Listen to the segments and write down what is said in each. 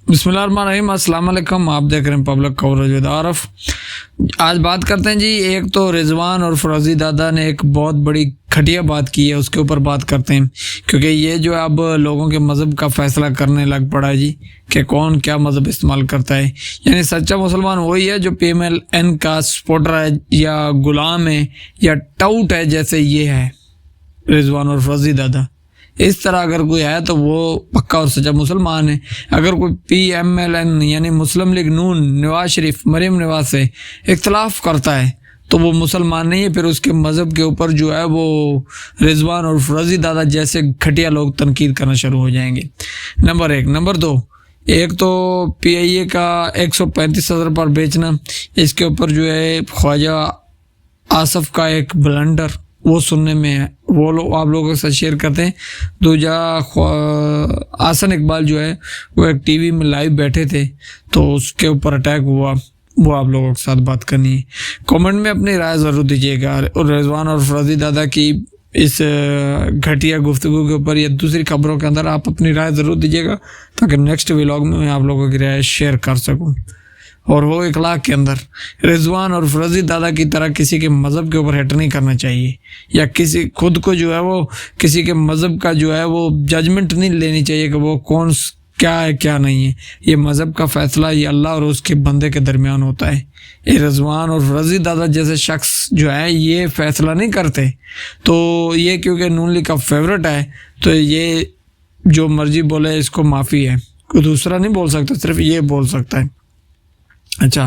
بسم اللہ الرحمن الرحیم، السلام علیکم۔ آپ دیکھ رہے ہیں پبلک کوریج ود عارف۔ آج بات کرتے ہیں جی، ایک تو رضوان اور فرضی دادا نے ایک بہت بڑی گھٹیا بات کی ہے، اس کے اوپر بات کرتے ہیں، کیونکہ یہ جو اب لوگوں کے مذہب کا فیصلہ کرنے لگ پڑا ہے جی کہ کون کیا مذہب استعمال کرتا ہے۔ یعنی سچا مسلمان وہی ہے جو پی ایم ایل این کا سپورٹر ہے یا غلام ہے یا ٹاؤٹ ہے، جیسے یہ ہے رضوان اور فرضی دادا۔ اس طرح اگر کوئی ہے تو وہ پکا اور سچا مسلمان ہے۔ اگر کوئی پی ایم ایل این یعنی مسلم لیگ نون نواز شریف مریم نواز سے اختلاف کرتا ہے تو وہ مسلمان نہیں ہے، پھر اس کے مذہب کے اوپر جو ہے وہ رضوان اور فرضی دادا جیسے گھٹیا لوگ تنقید کرنا شروع ہو جائیں گے۔ نمبر 1۔ نمبر 2، ایک تو پی آئی اے کا 135,000 پر بیچنا، اس کے اوپر جو ہے خواجہ آصف کا ایک بلنڈر وہ سننے میں ہے، وہ لوگ آپ لوگوں کے ساتھ شیئر کرتے ہیں۔ دوجا آسن اقبال جو ہے وہ ایک ٹی وی میں لائیو بیٹھے تھے تو اس کے اوپر اٹیک ہوا، وہ آپ لوگوں کے ساتھ بات کرنی ہے۔ کامنٹ میں اپنی رائے ضرور دیجیے گا، اور رضوان اور فرضی دادا کی اس گھٹیا گفتگو کے اوپر یا دوسری خبروں کے اندر آپ اپنی رائے ضرور دیجیے گا، تاکہ نیکسٹ ولاگ میں آپ لوگوں کی رائے شیئر کر سکوں۔ اور وہ اخلاق کے اندر رضوان اور فرضی دادا کی طرح کسی کے مذہب کے اوپر ہٹ نہیں کرنا چاہیے، یا کسی خود کو جو ہے وہ کسی کے مذہب کا جو ہے وہ ججمنٹ نہیں لینی چاہیے کہ وہ کون کیا ہے کیا نہیں ہے۔ یہ مذہب کا فیصلہ یہ اللہ اور اس کے بندے کے درمیان ہوتا ہے۔ یہ رضوان اور فرضی دادا جیسے شخص جو ہے یہ فیصلہ نہیں کرتے، تو یہ کیونکہ نون لیگ کا فیورٹ ہے تو یہ جو مرضی بولے اس کو معافی ہے، کوئی دوسرا نہیں بول سکتا، صرف یہ بول سکتا ہے۔ اچھا،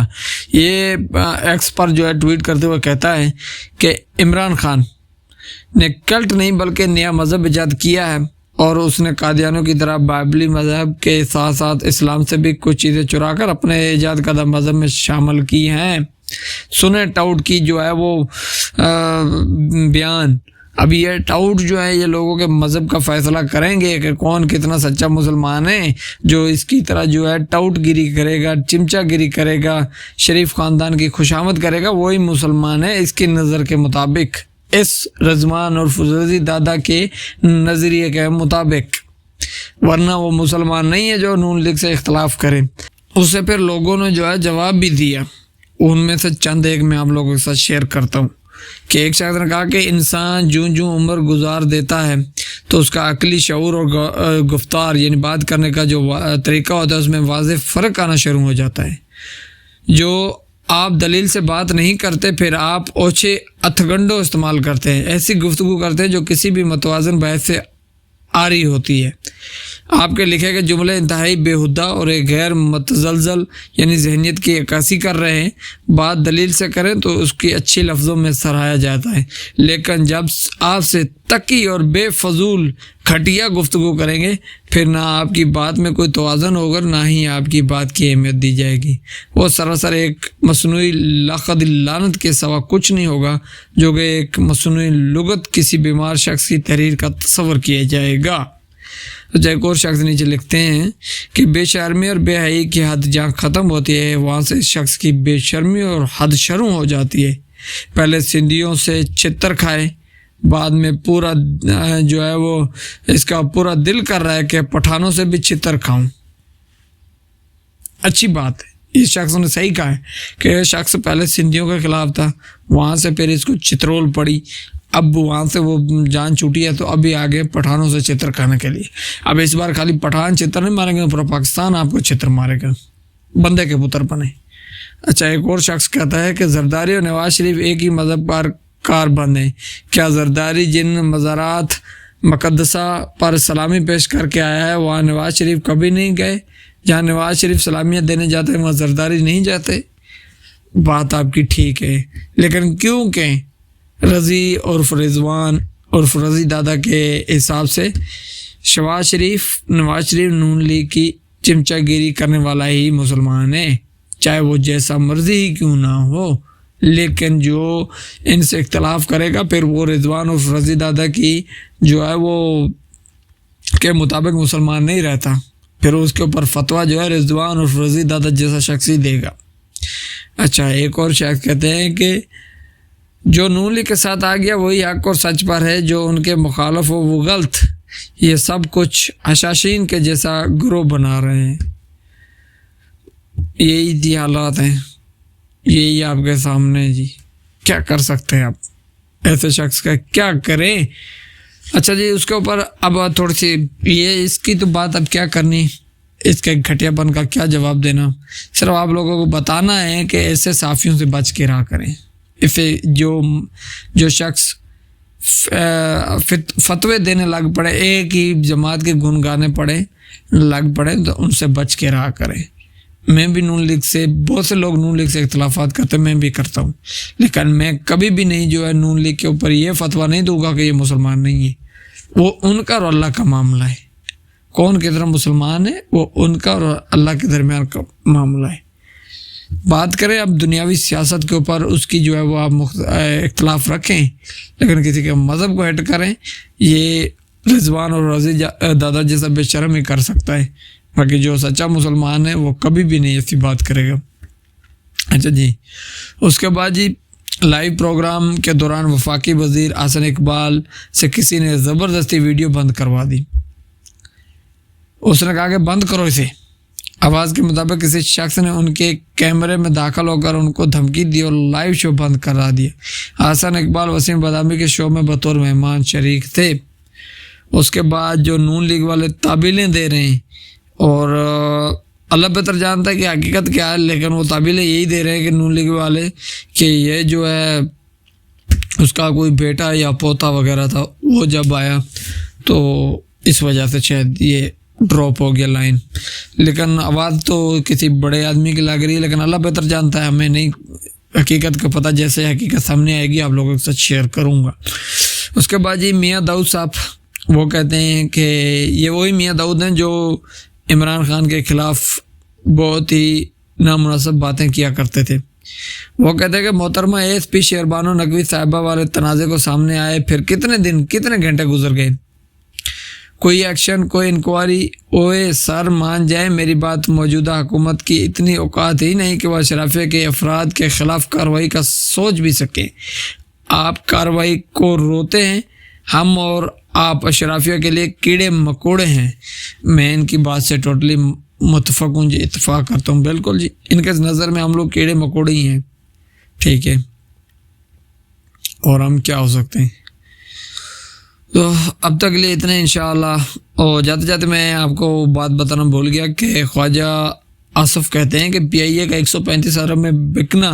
یہ ایکس پر جو ہے ٹویٹ کرتے ہوئے کہتا ہے کہ عمران خان نے کلٹ نہیں بلکہ نیا مذہب ایجاد کیا ہے، اور اس نے قادیانوں کی طرح بائبلی مذہب کے ساتھ ساتھ اسلام سے بھی کچھ چیزیں چرا کر اپنے ایجاد کردہ مذہب میں شامل کی ہیں۔ سنیں ٹاؤٹ کی جو ہے وہ بیان۔ اب یہ ٹاؤٹ جو ہے یہ لوگوں کے مذہب کا فیصلہ کریں گے کہ کون کتنا سچا مسلمان ہے۔ جو اس کی طرح جو ہے ٹاؤٹ گیری کرے گا، چمچا گیری کرے گا، شریف خاندان کی خوشامد کرے گا، وہی مسلمان ہے اس کی نظر کے مطابق، اس رضوان اور فرضی دادا کے نظریے کے مطابق، ورنہ وہ مسلمان نہیں ہے جو نون لیگ سے اختلاف کرے۔ اس سے پھر لوگوں نے جو ہے جواب بھی دیا، ان میں سے چند ایک میں آپ لوگوں کے ساتھ شیئر کرتا ہوں کہ ایک شخص نے کہا کہ انسان جوں جوں عمر گزار دیتا ہے تو اس کا عقلی شعور اور گفتار یعنی بات کرنے کا جو طریقہ ہوتا ہے اس میں واضح فرق آنا شروع ہو جاتا ہے۔ جو آپ دلیل سے بات نہیں کرتے، پھر آپ اوچھے اتھگنڈو استعمال کرتے ہیں، ایسی گفتگو کرتے ہیں جو کسی بھی متوازن بحث سے آری ہوتی ہے۔ آپ کے لکھے گئے جملے انتہائی بےہودہ اور ایک غیر متزلزل یعنی ذہنیت کی عکاسی کر رہے ہیں۔ بات دلیل سے کریں تو اس کی اچھی لفظوں میں سراہا جاتا ہے، لیکن جب آپ سے تقی اور بے فضول گھٹیا گفتگو کریں گے، پھر نہ آپ کی بات میں کوئی توازن ہوگا، نہ ہی آپ کی بات کی اہمیت دی جائے گی۔ وہ سراسر ایک مصنوعی لقد لعنت کے سوا کچھ نہیں ہوگا، جو کہ ایک مصنوعی لغت کسی بیمار شخص کی تحریر کا تصور کیا جائے گا۔ تو ایک اور شخص نیچے لکھتے ہیں کہ بے شرمی اور بے حیائی کی حد جہاں ختم ہوتی ہے، وہاں سے شخص کی بے شرمی اور حد شروع ہو جاتی ہے۔ پہلے سندھیوں سے چھتر کھائے، بعد میں پورا جو ہے وہ اس کا پورا دل کر رہا ہے کہ پٹھانوں سے بھی چھتر کھاؤں۔ اچھی بات ہے، اس شخص نے صحیح کہا ہے کہ یہ شخص پہلے سندھیوں کے خلاف تھا، وہاں سے پھر اس کو چترول پڑی، اب وہاں سے وہ جان چھوٹی ہے تو ابھی آگے پٹھانوں سے چھتر کھانے کے لیے۔ اب اس بار خالی پٹھان چھتر نہیں ماریں گے، پورا پاکستان آپ کو چھتر مارے گا، بندے کے پتر بنے۔ اچھا، ایک اور شخص کہتا ہے کہ زرداری اور نواز شریف ایک ہی مذہب پر کاربند ہیں۔ کیا زرداری جن مزارات مقدسہ پر سلامی پیش کر کے آیا ہے وہاں نواز شریف کبھی نہیں گئے؟ جہاں نواز شریف سلامیاں دینے جاتے ہیں وہاں زرداری نہیں جاتے؟ بات آپ کی ٹھیک ہے، لیکن کیوں کہ رضی اور رضوان اور فرضی دادا کے حساب سے نواز شریف نون لیگ کی چمچا گیری کرنے والا ہی مسلمان ہے، چاہے وہ جیسا مرضی ہی کیوں نہ ہو۔ لیکن جو ان سے اختلاف کرے گا پھر وہ رضوان اور فرضی دادا کی جو ہے وہ کے مطابق مسلمان نہیں رہتا، پھر اس کے اوپر فتویٰ جو ہے رضوان اور فرضی دادا جیسا شخص ہی دے گا۔ اچھا، ایک اور شخص کہتے ہیں کہ جو نون لیگ کے ساتھ آ گیا وہی حق اور سچ پر ہے، جو ان کے مخالف ہو وہ غلط۔ یہ سب کچھ حشاشین کے جیسا گروہ بنا رہے ہیں۔ یہی جی حالات ہیں، یہی آپ کے سامنے جی، کیا کر سکتے ہیں آپ ایسے شخص کا، کیا کریں؟ اچھا جی، اس کے اوپر اب تھوڑی سی یہ اس کی تو بات اب کیا کرنی، اس کے گھٹیا پن کا کیا جواب دینا، صرف آپ لوگوں کو بتانا ہے کہ ایسے صحافیوں سے بچ کے رہا کریں۔ اسے جو شخص فتوے دینے لگ پڑے، ایک ہی جماعت کے گن گانے لگ پڑے تو ان سے بچ کے رہا کریں۔ میں بھی نون لیگ سے، بہت سے لوگ نون لیگ سے اختلافات کرتے ہیں، میں بھی کرتا ہوں، لیکن میں کبھی بھی نہیں جو ہے نون لیگ کے اوپر یہ فتویٰ نہیں دوں گا کہ یہ مسلمان نہیں ہے۔ وہ ان کا اور اللہ کا معاملہ ہے، کون کتنا مسلمان ہے وہ ان کا اور اللہ کے درمیان کا معاملہ ہے۔ بات کریں اب دنیاوی سیاست کے اوپر، اس کی جو ہے وہ آپ اختلاف رکھیں، لیکن کسی کے مذہب کو ہٹ کریں، یہ رضوان اور رضی دادا جیسا بے شرم ہی کر سکتا ہے، باقی جو سچا مسلمان ہے وہ کبھی بھی نہیں ایسی بات کرے گا۔ اچھا جی، اس کے بعد جی لائیو پروگرام کے دوران وفاقی وزیر احسن اقبال سے کسی نے زبردستی ویڈیو بند کروا دی۔ اس نے کہا کہ بند کرو اسے۔ آواز کے مطابق کسی شخص نے ان کے کیمرے میں داخل ہو کر ان کو دھمکی دی اور لائیو شو بند کرا دیا۔ احسن اقبال وسیم بادامی کے شو میں بطور مہمان شریک تھے۔ اس کے بعد جو نون لیگ والے تعبیلیں دے رہے ہیں، اور اللہ بہتر جانتا ہے کہ حقیقت کیا ہے، لیکن وہ تعبیلیں یہی دے رہے ہیں کہ نون لیگ والے کہ یہ جو ہے اس کا کوئی بیٹا یا پوتا وغیرہ تھا، وہ جب آیا تو اس وجہ سے شاید یہ ڈراپ ہو گیا لائن، لیکن آواز تو کسی بڑے آدمی کی لگ رہی ہے، لیکن اللہ بہتر جانتا ہے، ہمیں نہیں حقیقت کا پتہ، جیسے حقیقت سامنے آئے گی آپ لوگوں کے ساتھ شیئر کروں گا۔ اس کے بعد جی میاں داؤد صاحب وہ کہتے ہیں کہ یہ وہی میاں داؤد ہیں جو عمران خان کے خلاف بہت ہی نامناسب باتیں کیا کرتے تھے۔ وہ کہتے ہیں کہ محترمہ ایس پی شہربانو نقوی صاحبہ والے تنازع کو سامنے آئے پھر کتنے گھنٹے گزر گئے، کوئی ایکشن، کوئی انکوائری؟ اوے سر مان جائیں میری بات، موجودہ حکومت کی اتنی اوقات ہی نہیں کہ وہ اشرافیہ کے افراد کے خلاف کارروائی کا سوچ بھی سکیں۔ آپ کارروائی کو روتے ہیں، ہم اور آپ اشرافیہ کے لیے کیڑے مکوڑے ہیں۔ میں ان کی بات سے ٹوٹلی متفق ہوں جی، اتفاق کرتا ہوں، بالکل جی، ان کے نظر میں ہم لوگ کیڑے مکوڑے ہی ہیں، ٹھیک ہے، اور ہم کیا ہو سکتے ہیں۔ تو اب تک لیے اتنے انشاءاللہ۔ اور جاتے جاتے میں آپ کو بات بتانا بھول گیا کہ خواجہ آصف کہتے ہیں کہ پی آئی اے کا 135 ارب میں بکنا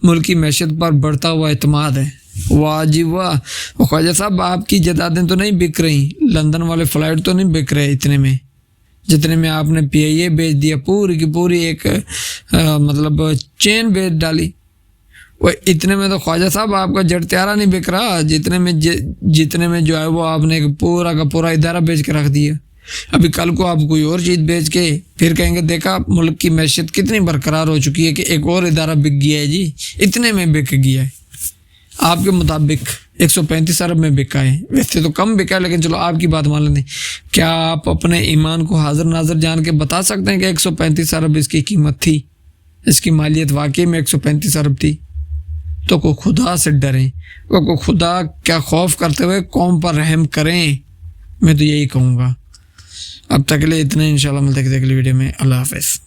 ملکی معیشت پر بڑھتا ہوا اعتماد ہے۔ واہ جی واہ، خواجہ صاحب آپ کی جائیدادیں تو نہیں بک رہی، لندن والے فلائٹ تو نہیں بک رہے اتنے میں جتنے میں آپ نے پی آئی اے بیچ دیا، پوری کی پوری ایک مطلب چین بیچ ڈالی۔ وہ اتنے میں تو خواجہ صاحب آپ کا جٹ تیارہ نہیں بک رہا، جتنے میں جو ہے وہ آپ نے پورا کا پورا ادارہ بیچ کے رکھ دیا۔ ابھی کل کو آپ کوئی اور چیز بیچ کے پھر کہیں گے دیکھا ملک کی معیشت کتنی برقرار ہو چکی ہے کہ ایک اور ادارہ بک گیا ہے جی، اتنے میں بک گیا ہے، آپ کے مطابق 135 ارب میں بکا ہے، ویسے تو کم بکا ہے لیکن چلو آپ کی بات مان لیتے ہیں۔ کیا آپ اپنے ایمان کو حاضر ناظر جان کے بتا سکتے ہیں کہ 135 ارب اس کی قیمت تھی، اس کی مالیت واقعی میں 135 ارب تھی؟ تو کو خدا سے ڈریں، کو خدا کیا خوف کرتے ہوئے قوم پر رحم کریں، میں تو یہی کہوں گا۔ اب تک کے لیے اتنے، انشاءاللہ ملتے ہیں اگلی ویڈیو میں، اللہ حافظ۔